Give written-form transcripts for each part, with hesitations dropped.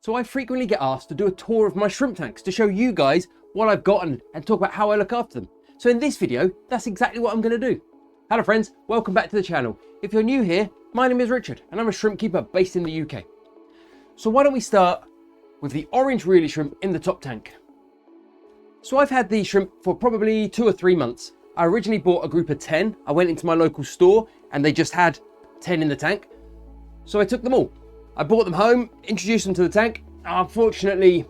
So I frequently get asked to do a tour of my shrimp tanks to show you guys what I've got and talk about how I look after them. So in this video, that's exactly what I'm going to do. Hello friends, welcome back to the channel. If you're new here, my name is Richard and I'm a shrimp keeper based in the UK. So why don't we start with the orange rili shrimp in the top tank. So I've had these shrimp for probably 2 or 3 months. I originally bought a group of 10. I went into my local store and they just had 10 in the tank. So I took them all. I brought them home, introduced them to the tank. Unfortunately,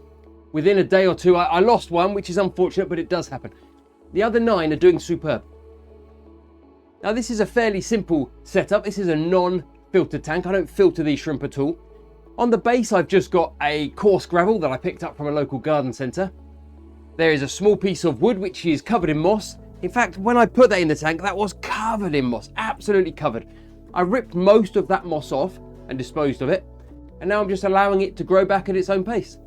within a day or two, I lost one, which is unfortunate, but it does happen. The other 9 are doing superb. Now this is a fairly simple setup. This is a non-filtered tank. I don't filter these shrimp at all. On the base, I've just got a coarse gravel that I picked up from a local garden centre. There is a small piece of wood, which is covered in moss. In fact, when I put that in the tank, that was covered in moss, absolutely covered. I ripped most of that moss off and disposed of it. And now I'm just allowing it to grow back at its own pace.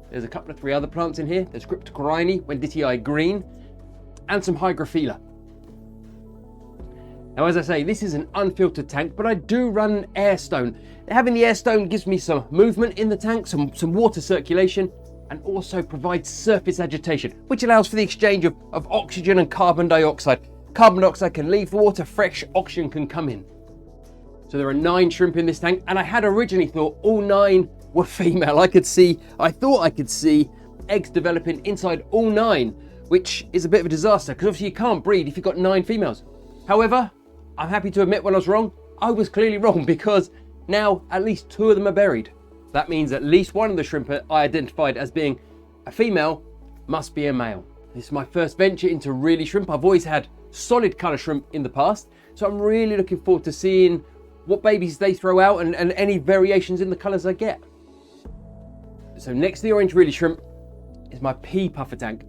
There's a couple of 3 other plants in here. There's Crayfish, Betta green, and some hygrophila. Now, as I say, this is an unfiltered tank, but I do run an air stone. Having the air stone gives me some movement in the tank, some water circulation, and also provides surface agitation, which allows for the exchange of oxygen and carbon dioxide. Carbon dioxide can leave the water, fresh oxygen can come in. So there are 9 shrimp in this tank, and I had originally thought all 9 were female. I thought I could see eggs developing inside all 9, which is a bit of a disaster, because obviously you can't breed if you've got 9 females. However, I'm happy to admit when I was wrong. I was clearly wrong, because now at least 2 of them are buried. That means at least one of the shrimp I identified as being a female must be a male. This is my first venture into rili shrimp. I've always had solid colour shrimp in the past, so I'm really looking forward to seeing what babies they throw out and any variations in the colours I get. So next to the orange rili shrimp is my pea puffer tank.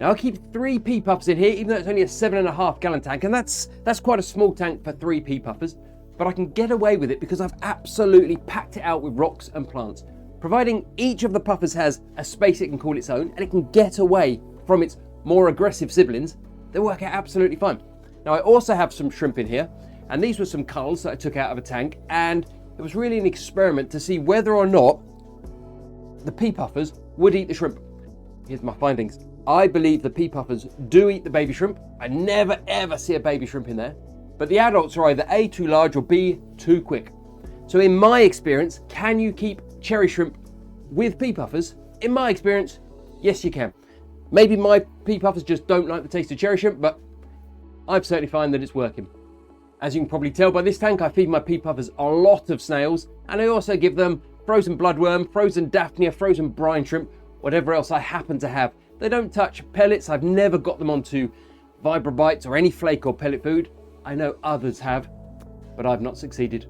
Now I keep 3 pea puffers in here, even though it's only a 7.5 gallon tank, and that's quite a small tank for 3 pea puffers, but I can get away with it because I've absolutely packed it out with rocks and plants. Providing each of the puffers has a space it can call its own and it can get away from its more aggressive siblings, they work out absolutely fine. Now I also have some shrimp in here, and these were some culls that I took out of a tank, and it was really an experiment to see whether or not the pea puffers would eat the shrimp. Here's my findings. I believe the pea puffers do eat the baby shrimp. I never ever see a baby shrimp in there, but the adults are either A, too large, or B, too quick. So in my experience, can you keep cherry shrimp with pea puffers? In my experience, yes you can. Maybe my pea puffers just don't like the taste of cherry shrimp, but I've certainly found that it's working. As you can probably tell by this tank, I feed my pea puffers a lot of snails, and I also give them frozen bloodworm, frozen daphnia, frozen brine shrimp, whatever else I happen to have. They don't touch pellets. I've never got them onto Vibrobites or any flake or pellet food. I know others have, but I've not succeeded.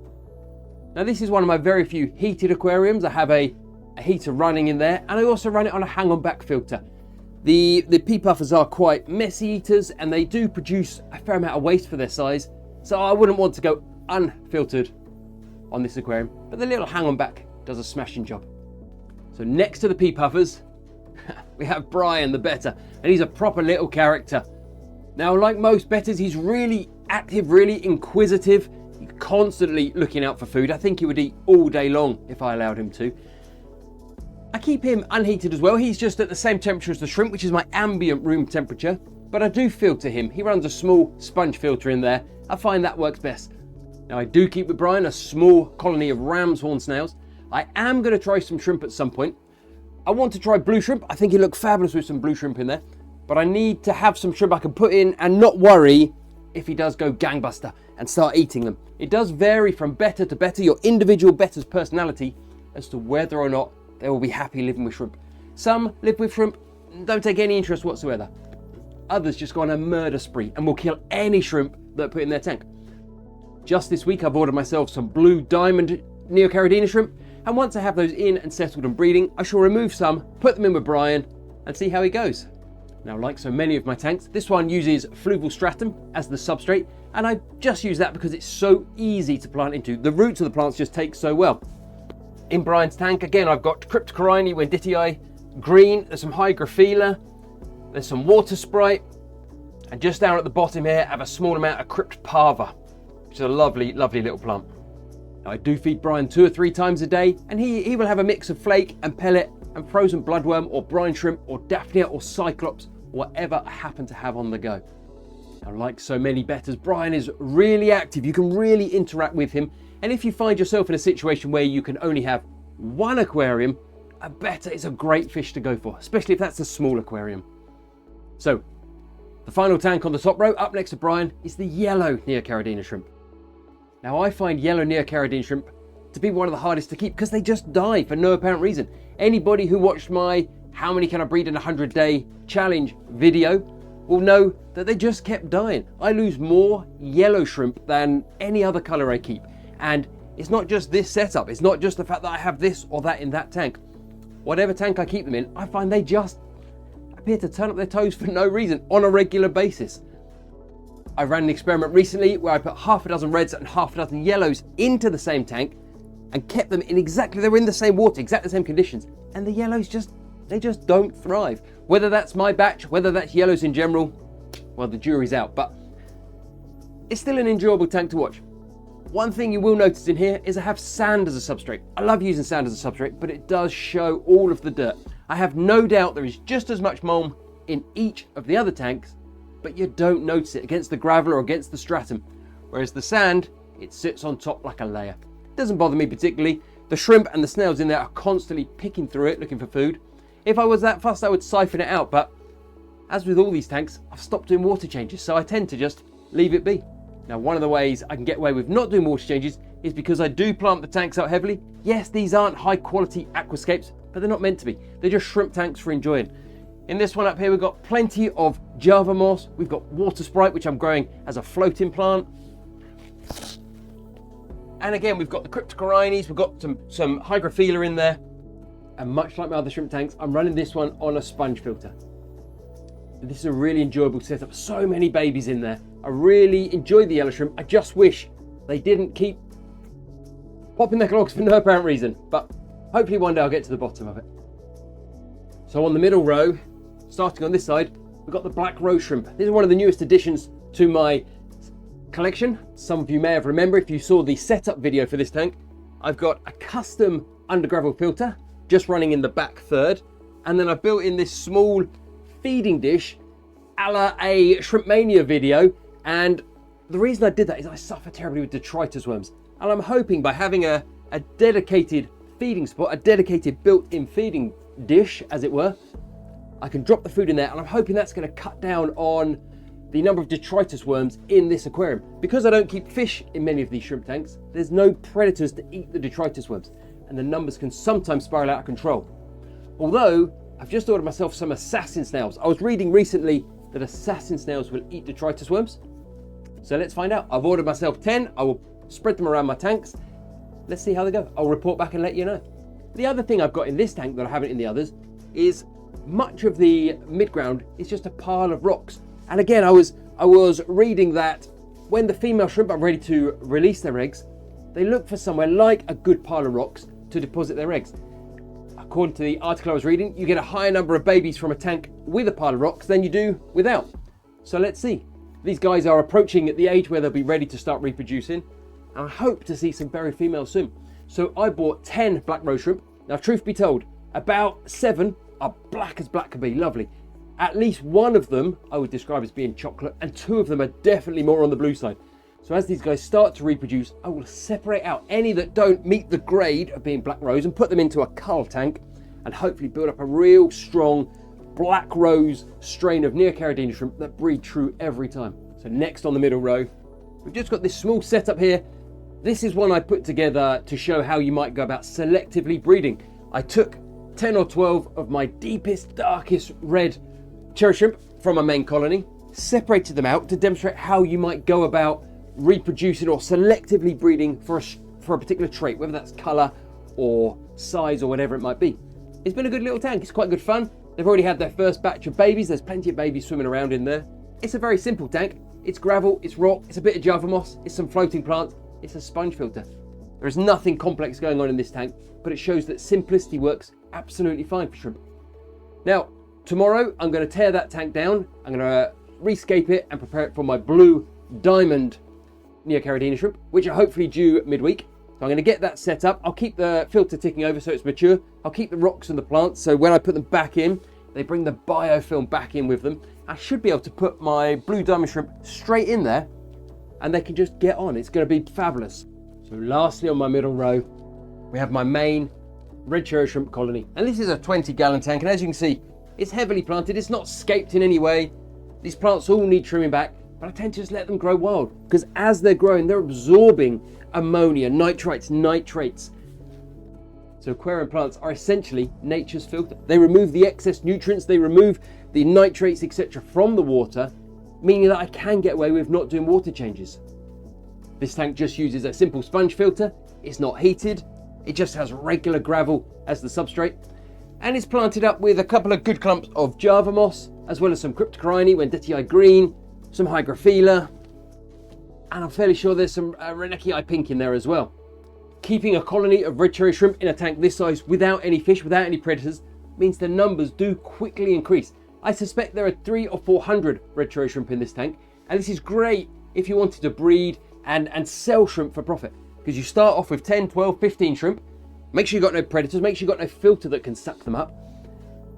Now this is one of my very few heated aquariums. I have a heater running in there, and I also run it on a hang-on back filter. The pea puffers are quite messy eaters, and they do produce a fair amount of waste for their size, so I wouldn't want to go unfiltered on this aquarium, but the little hang-on back does a smashing job. So next to the pea puffers, we have Brian the Betta, and he's a proper little character. Now, like most Bettas, he's really active, really inquisitive. He's constantly looking out for food. I think he would eat all day long if I allowed him to. I keep him unheated as well. He's just at the same temperature as the shrimp, which is my ambient room temperature, but I do filter him. He runs a small sponge filter in there. I find that works best. Now, I do keep with Brian a small colony of ram's horn snails. I am going to try some shrimp at some point. I want to try blue shrimp. I think he looked fabulous with some blue shrimp in there, but I need to have some shrimp I can put in and not worry if he does go gangbuster and start eating them. It does vary from Betta to Betta, your individual Betta's personality, as to whether or not they will be happy living with shrimp. Some live with shrimp, don't take any interest whatsoever. Others just go on a murder spree and will kill any shrimp that put in their tank. Just this week I've ordered myself some blue diamond Neocaridina shrimp, and once I have those in and settled and breeding, I shall remove some, put them in with Brian, and see how he goes. Now, like so many of my tanks, this one uses fluval stratum as the substrate, and I just use that because it's so easy to plant into. The roots of the plants just take so well. In Brian's tank, again, I've got Crayfish, Betta green, there's some hygrophila, there's some water sprite, and just down at the bottom here, I have a small amount of Crypt parva, which is a lovely, lovely little plant. Now, I do feed Brian 2 or 3 times a day, and he will have a mix of flake and pellet and frozen bloodworm or brine shrimp or daphnia or cyclops, whatever I happen to have on the go. Now, like so many Bettas, Brian is really active. You can really interact with him. And if you find yourself in a situation where you can only have one aquarium, a Betta is a great fish to go for, especially if that's a small aquarium. So, the final tank on the top row, up next to Brian, is the yellow Neocaridina shrimp. Now, I find yellow Neocaridina shrimp to be one of the hardest to keep because they just die for no apparent reason. Anybody who watched my How Many Can I Breed in a 100-Day Challenge video will know that they just kept dying. I lose more yellow shrimp than any other colour I keep. And it's not just this setup. It's not just the fact that I have this or that in that tank. Whatever tank I keep them in, I find they just appear to turn up their toes for no reason on a regular basis. I ran an experiment recently where I put half a dozen reds and half a dozen yellows into the same tank and kept them in they were in the same water, exactly the same conditions. And the yellows they just don't thrive. Whether that's my batch, whether that's yellows in general, well, the jury's out, but it's still an enjoyable tank to watch. One thing you will notice in here is I have sand as a substrate. I love using sand as a substrate, but it does show all of the dirt. I have no doubt there is just as much mulm in each of the other tanks, but you don't notice it against the gravel or against the stratum. Whereas the sand, it sits on top like a layer. It doesn't bother me particularly. The shrimp and the snails in there are constantly picking through it, looking for food. If I was that fussed, I would siphon it out, but as with all these tanks, I've stopped doing water changes, so I tend to just leave it be. Now, one of the ways I can get away with not doing water changes is because I do plant the tanks out heavily. Yes, these aren't high quality aquascapes, but they're not meant to be. They're just shrimp tanks for enjoying. In this one up here, we've got plenty of Java moss. We've got water sprite, which I'm growing as a floating plant. And again, we've got the cryptocorynes, we've got some hygrophila in there. And much like my other shrimp tanks, I'm running this one on a sponge filter. This is a really enjoyable setup. So many babies in there. I really enjoy the yellow shrimp. I just wish they didn't keep popping their clogs for no apparent reason. But hopefully one day I'll get to the bottom of it. So on the middle row, starting on this side, we've got the black rose shrimp. This is one of the newest additions to my collection. Some of you may have remembered if you saw the setup video for this tank. I've got a custom under gravel filter just running in the back third. And then I've built in this small feeding dish a la a Shrimp Mania video. And the reason I did that is I suffer terribly with detritus worms. And I'm hoping by having a dedicated feeding spot, a dedicated built-in feeding dish, as it were, I can drop the food in there, and I'm hoping that's going to cut down on the number of detritus worms in this aquarium. Because I don't keep fish in many of these shrimp tanks, there's no predators to eat the detritus worms, and the numbers can sometimes spiral out of control. Although, I've just ordered myself some assassin snails. I was reading recently that assassin snails will eat detritus worms. So let's find out. I've ordered myself 10. I will spread them around my tanks. Let's see how they go. I'll report back and let you know. The other thing I've got in this tank that I haven't in the others is much of the midground is just a pile of rocks. And again, I was reading that when the female shrimp are ready to release their eggs, they look for somewhere like a good pile of rocks to deposit their eggs. According to the article I was reading, you get a higher number of babies from a tank with a pile of rocks than you do without. So let's see. These guys are approaching at the age where they'll be ready to start reproducing. And I hope to see some berry females soon. So I bought 10 black rose shrimp. Now, truth be told, about 7 are black as black can be, lovely. At least one of them I would describe as being chocolate, and 2 of them are definitely more on the blue side. So as these guys start to reproduce, I will separate out any that don't meet the grade of being black rose and put them into a cull tank and hopefully build up a real strong black rose strain of Neocaridina shrimp that breed true every time. So next on the middle row, we've just got this small setup here. This is one I put together to show how you might go about selectively breeding. I took 10 or 12 of my deepest, darkest red cherry shrimp from my main colony, separated them out to demonstrate how you might go about reproducing or selectively breeding for a particular trait, whether that's colour or size or whatever it might be. It's been a good little tank. It's quite good fun. They've already had their first batch of babies. There's plenty of babies swimming around in there. It's a very simple tank. It's gravel, it's rock, it's a bit of Java moss, it's some floating plants, it's a sponge filter. There is nothing complex going on in this tank, but it shows that simplicity works absolutely fine for shrimp. Now, tomorrow I'm going to tear that tank down. I'm going to rescape it and prepare it for my blue diamond Neocaridina shrimp, which are hopefully due midweek. So I'm going to get that set up. I'll keep the filter ticking over so it's mature. I'll keep the rocks and the plants, so when I put them back in, they bring the biofilm back in with them. I should be able to put my blue diamond shrimp straight in there and they can just get on. It's going to be fabulous. So lastly, on my middle row, we have my main red cherry shrimp colony. And this is a 20-gallon tank, and as you can see, it's heavily planted. It's not scaped in any way. These plants all need trimming back, but I tend to just let them grow wild, because as they're growing, they're absorbing ammonia, nitrates. So aquarium plants are essentially nature's filter. They remove the excess nutrients, they remove the nitrates, etc. from the water, meaning that I can get away with not doing water changes. This tank just uses a simple sponge filter. It's not heated. It just has regular gravel as the substrate. And it's planted up with a couple of good clumps of Java moss, as well as some Cryptocorini, Wendetii green, some Hygrophila, and I'm fairly sure there's some Renekii pink in there as well. Keeping a colony of red cherry shrimp in a tank this size without any fish, without any predators, means the numbers do quickly increase. I suspect there are 300 or 400 red cherry shrimp in this tank, and this is great if you wanted to breed and sell shrimp for profit, because you start off with 10, 12, 15 shrimp. Make sure you've got no predators, make sure you've got no filter that can suck them up.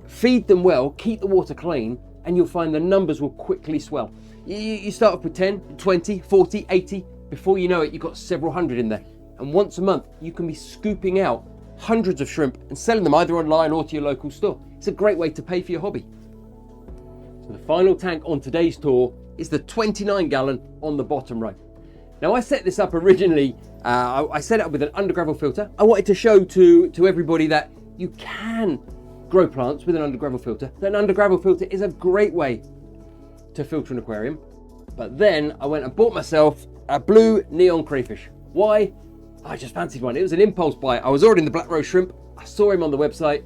Feed them well, keep the water clean, and you'll find the numbers will quickly swell. You start off with 10, 20, 40, 80. Before you know it, you've got several hundred in there. And once a month, you can be scooping out hundreds of shrimp and selling them either online or to your local store. It's a great way to pay for your hobby. So the final tank on today's tour is the 29-gallon on the bottom row. Now I set this up originally, I set it up with an undergravel filter. I wanted to show to everybody that you can grow plants with an undergravel filter. That an undergravel filter is a great way to filter an aquarium. But then I went and bought myself a blue neon crayfish. Why? I just fancied one. It was an impulse buy. I was ordering the black rose shrimp. I saw him on the website,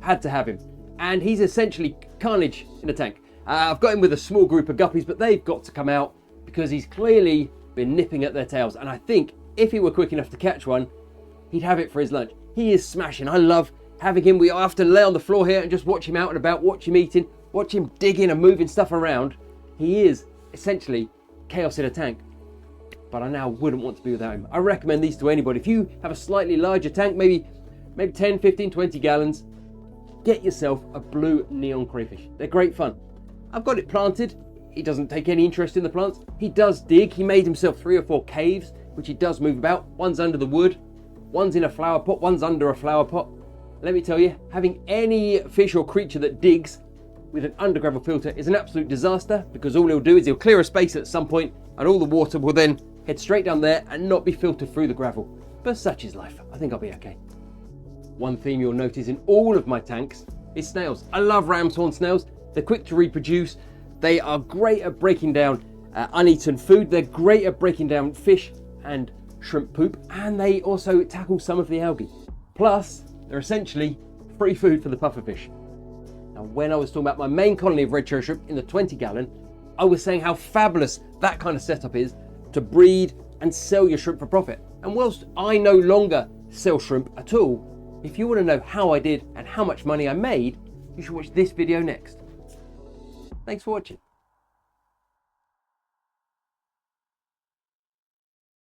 had to have him. And he's essentially carnage in a tank. I've got him with a small group of guppies, but they've got to come out because he's clearly been nipping at their tails. And I think if he were quick enough to catch one, he'd have it for his lunch. He is smashing. I love having him. We often lay on the floor here and just watch him out and about, watch him eating, watch him digging and moving stuff around. He is essentially chaos in a tank, but I now wouldn't want to be without him. I recommend these to anybody. If you have a slightly larger tank, maybe 10, 15, 20 gallons, get yourself a blue neon crayfish. They're great fun. I've got it planted. He doesn't take any interest in the plants. He does dig. He made himself 3 or 4 caves, which he does move about. One's under the wood, one's in a flower pot, one's under a flower pot. Let me tell you, having any fish or creature that digs with an undergravel filter is an absolute disaster, because all he'll do is he'll clear a space at some point and all the water will then head straight down there and not be filtered through the gravel. But such is life. I think I'll be okay. One theme you'll notice in all of my tanks is snails. I love ram's horn snails. They're quick to reproduce. They are great at breaking down uneaten food. They're great at breaking down fish and shrimp poop, and they also tackle some of the algae. Plus, they're essentially free food for the pufferfish. Now, when I was talking about my main colony of red cherry shrimp in the 20-gallon, I was saying how fabulous that kind of setup is to breed and sell your shrimp for profit. And whilst I no longer sell shrimp at all, if you want to know how I did and how much money I made, you should watch this video next. Thanks for watching.